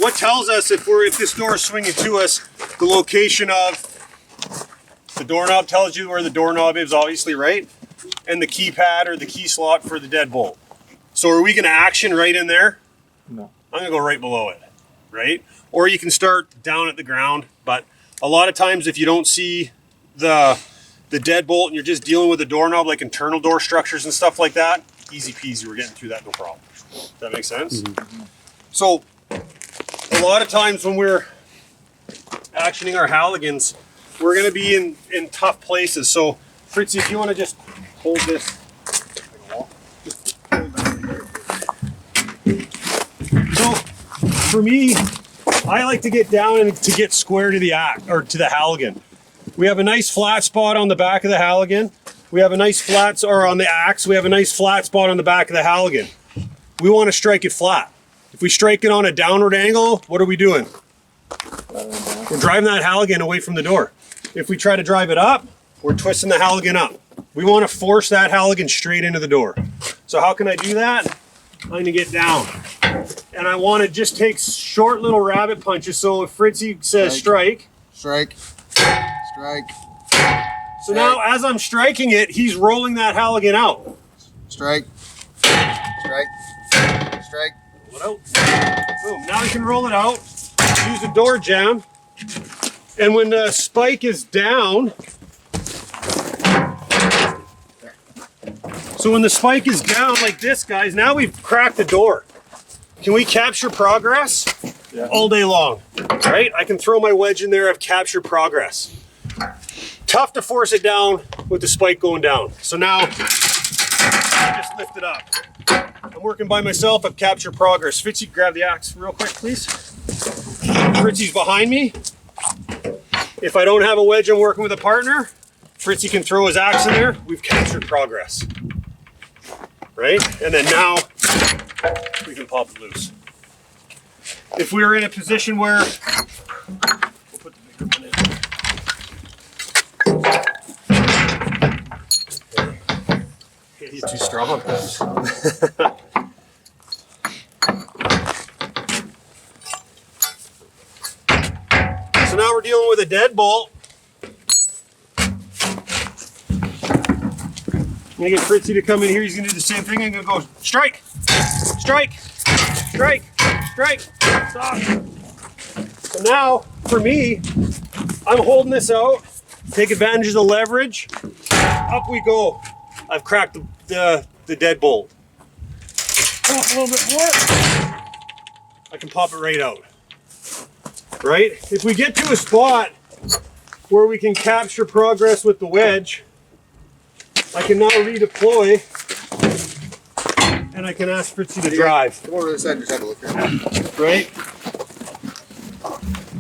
what tells us if this door is swinging to us, the location of the doorknob tells you where the doorknob is, obviously, right? And the keypad or the key slot for the deadbolt. So are we going to action right in there? No. I'm going to go right below it, right? Or you can start down at the ground, but a lot of times if you don't see the deadbolt and you're just dealing with the doorknob, like internal door structures and stuff like that, easy peasy, we're getting through that, no problem. Does that make sense? Mm-hmm. So a lot of times when we're actioning our Halligans, we're going to be in tough places. So Fritzy, if you want to just hold this. So for me, I like to get down and to get square to the Halligan. We have a nice flat spot on the back of the Halligan. We have a nice flat, or on the axe, we have a nice flat spot on the back of the Halligan. We want to strike it flat. If we strike it on a downward angle, what are we doing? We're driving that Halligan away from the door. If we try to drive it up, we're twisting the Halligan up. We want to force that Halligan straight into the door. So how can I do that? I'm going to get down. And I want to just take short little rabbit punches. So if Fritzy says strike. Strike. Strike. So now as I'm striking it, he's rolling that Halligan out. Strike. Strike. Strike. Roll it out. Boom. Now he can roll it out. Use a door jam. And when the spike is down, so when the spike is down like this, guys, now we've cracked the door. Can we capture progress? Yeah. All day long, right? I can throw my wedge in there, I've captured progress. Tough to force it down with the spike going down. So now, I just lift it up. I'm working by myself, I've captured progress. Fitzy, grab the axe real quick, please. Fritzy's behind me. If I don't have a wedge, I'm working with a partner. Fritzy can throw his axe in there. We've captured progress. Right? And then now, we can pop it loose. If we were in a position where, we'll put the bigger one in. He's too strong. So now we're dealing with a deadbolt. I'm gonna get Fritzy to come in here. He's gonna do the same thing. I'm gonna go strike, strike, strike, strike, stop. So now, for me, I'm holding this out. Take advantage of the leverage. Up we go. I've cracked the deadbolt. Pop a little bit more. I can pop it right out. Right? If we get to a spot where we can capture progress with the wedge, I can now redeploy and I can ask Fritzy to drive. Come over to the side and just have a look here. Right?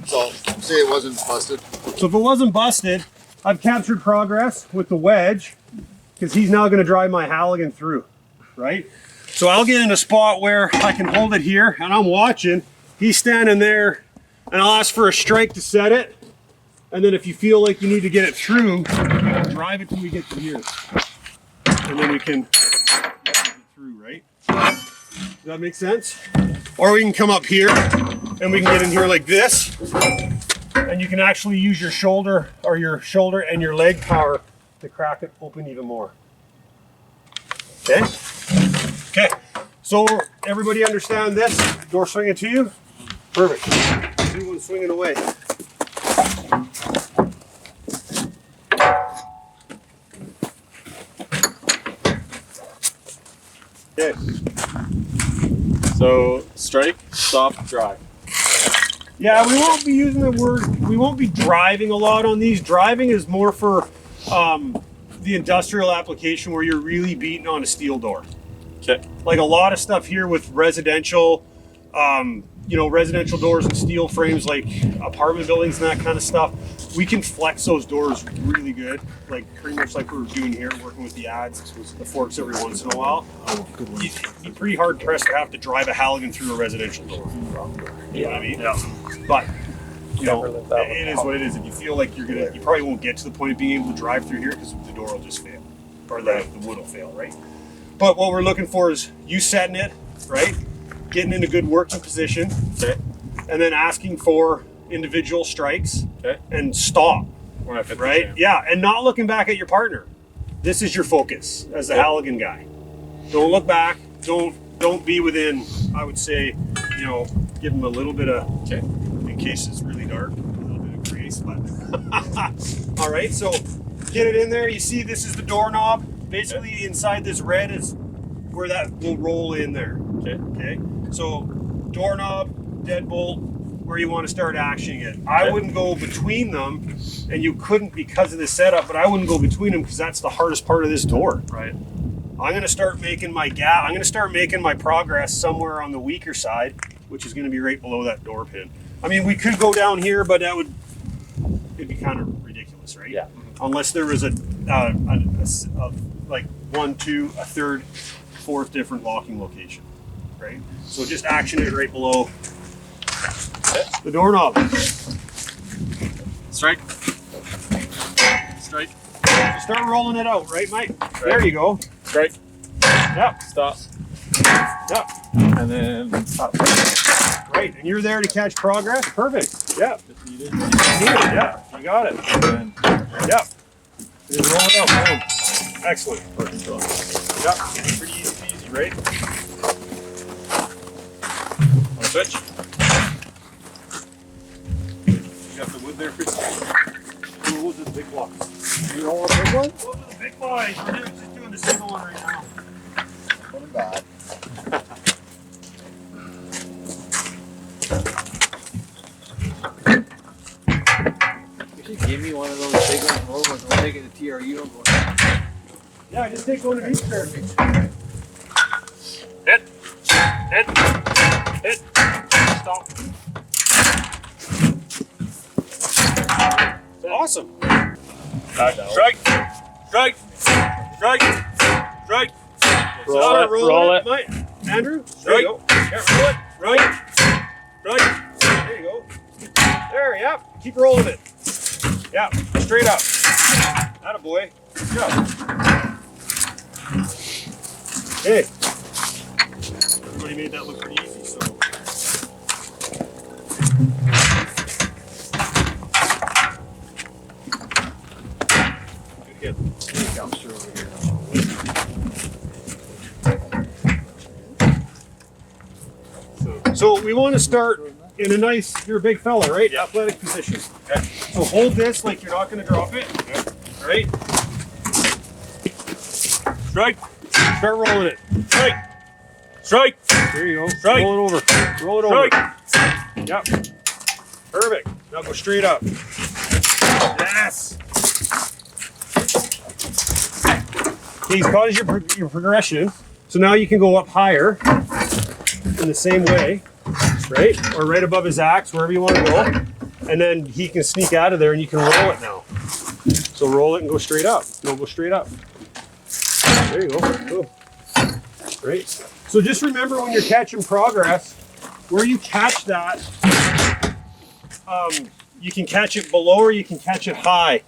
So, say it wasn't busted. So if it wasn't busted, I've captured progress with the wedge because he's now going to drive my Halligan through. Right? So I'll get in a spot where I can hold it here and I'm watching. He's standing there and I'll ask for a strike to set it. And then if you feel like you need to get it through, drive it till we get to here. And then we can get it through, right? Does that make sense? Or we can come up here and we can get in here like this. And you can actually use your shoulder and your leg power to crack it open even more. Okay? Okay. So everybody understand this? Door swinging to you? Perfect. Everyone swinging away. Okay. So strike, stop, drive. Yeah, we won't be using the word, we won't be driving a lot on these. Driving is more for the industrial application where you're really beating on a steel door. Okay. Like a lot of stuff here with residential, residential doors and steel frames, like apartment buildings and that kind of stuff, we can flex those doors really good. Like pretty much like we were doing here, working with the Adze, the forks every once in a while. You'd be pretty hard pressed to have to drive a Halligan through a residential door. You know what I mean? Yeah. But it is what it is. If you feel like you probably won't get to the point of being able to drive through here because the door will just fail, or the wood will fail, right? But what we're looking for is you setting it, right? Getting in a good working position, okay? and then asking for individual strikes Okay. and stop, When I fit the right? jam. Yeah, and not looking back at your partner. This is your focus as the Yep. Halligan guy. Don't look back. Don't be within, I would say, you know, give him a little bit of, Okay. in case it's really dark, a little bit of grace, but all right, so get it in there. You see this is the doorknob. Basically inside this red is where that will roll in there. Okay. Okay, so doorknob, deadbolt, where you want to start actioning it. I Okay. wouldn't go between them, and you couldn't because of the setup, but I wouldn't go between them because that's the hardest part of this door. Right. I'm going to start making my gap. I'm going to start making my progress somewhere on the weaker side, which is going to be right below that door pin. I mean, we could go down here, but it'd be kind of ridiculous, right? Yeah. Unless there was a like 1, 2, a third, fourth different locking location, right? So just action it right below the doorknob. Strike. Strike. Start rolling it out, right, Mike? There you go. Strike. Yep. Stop. Yep. And then up. Right. And you're there to catch progress. Perfect. Yep. If needed. Yeah. You got it. And Yep. Just roll it out. Boom. Excellent. perfect. Yep. Pretty easy peasy, right? On switch. You got the wood there, Chris? Those are the big blocks. You don't want a big one? Those are the big boys. We're just doing the single one right now. Put them back. You should give me one of those big ones, more ones. We'll take it to TRU and go. Yeah, just take one of each there. Hit. Hit. Hit. Stop. Awesome. Strike. Strike. Strike. Strike. Strike. Start rolling Roll it. Mike. Andrew, there you go. Yeah, roll it. Right. Strike. There you go. There, yep. Keep rolling it. Yeah, straight up. Attaboy. Good job. Hey. Everybody made that look pretty easy, so. Good hit. Dumpster over here. So we want to start in a nice, you're a big fella, right? Athletic position. Okay. So hold this like you're not going to drop it. Right? Strike. Start rolling it. Strike. Strike. There you go. Strike. Roll it over. Roll it Strike. over. Yep. Perfect. Now go straight up. Yes. Okay, he's caught your progression. So now you can go up higher in the same way, right? Or right above his axe, wherever you want to go. And then he can sneak out of there and you can roll it now. So roll it and go straight up. No, go straight up. There you go. Boom. Great. So just remember when you're catching progress, where you catch that, you can catch it below or you can catch it high,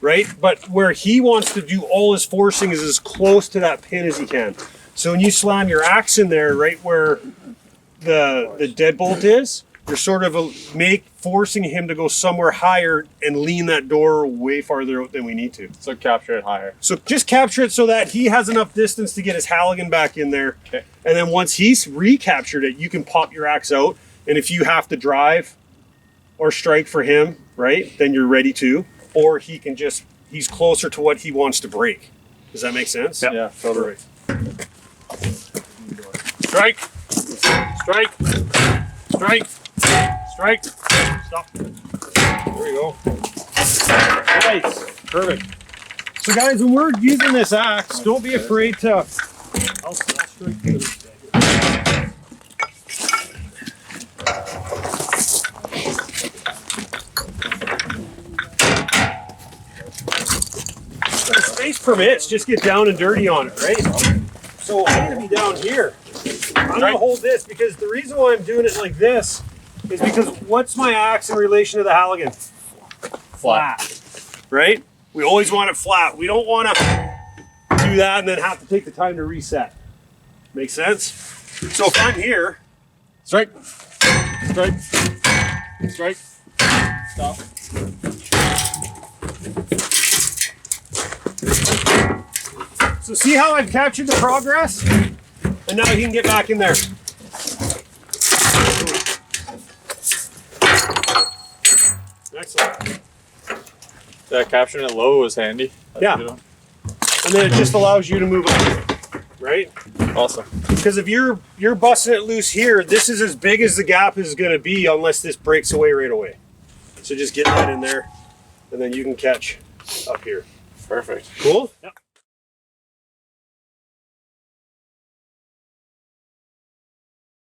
right? But where he wants to do all his forcing is as close to that pin as he can. So when you slam your axe in there, right where the deadbolt is, you're sort of forcing him to go somewhere higher and lean that door way farther out than we need to. So capture it higher. So just capture it so that he has enough distance to get his Halligan back in there. Okay. And then once he's recaptured it, you can pop your axe out. And if you have to drive or strike for him, right, then you're ready to. Or he can just, he's closer to what he wants to break. Does that make sense? Yeah, totally. Strike. Strike. Strike. Strike. Stop. There you go. Nice. Perfect. So guys, when we're using this axe, don't be afraid to... I'll strike you. If space permits, just get down and dirty on it, right? So I'm going to be down here. I'm going to hold this because the reason why I'm doing it like this is because what's my axe in relation to the Halligan? Flat. Right? We always want it flat. We don't want to do that and then have to take the time to reset. Make sense? So if I'm here, Strike. Strike. Strike. Stop. So see how I've captured the progress? And now he can get back in there. Excellent. That capturing it low was handy. That's Yeah. a good one. And then it just allows you to move up, right? Awesome. Because if you're busting it loose here, this is as big as the gap is going to be unless this breaks away right away. So just get that in there, and then you can catch up here. Perfect. Cool? Yep.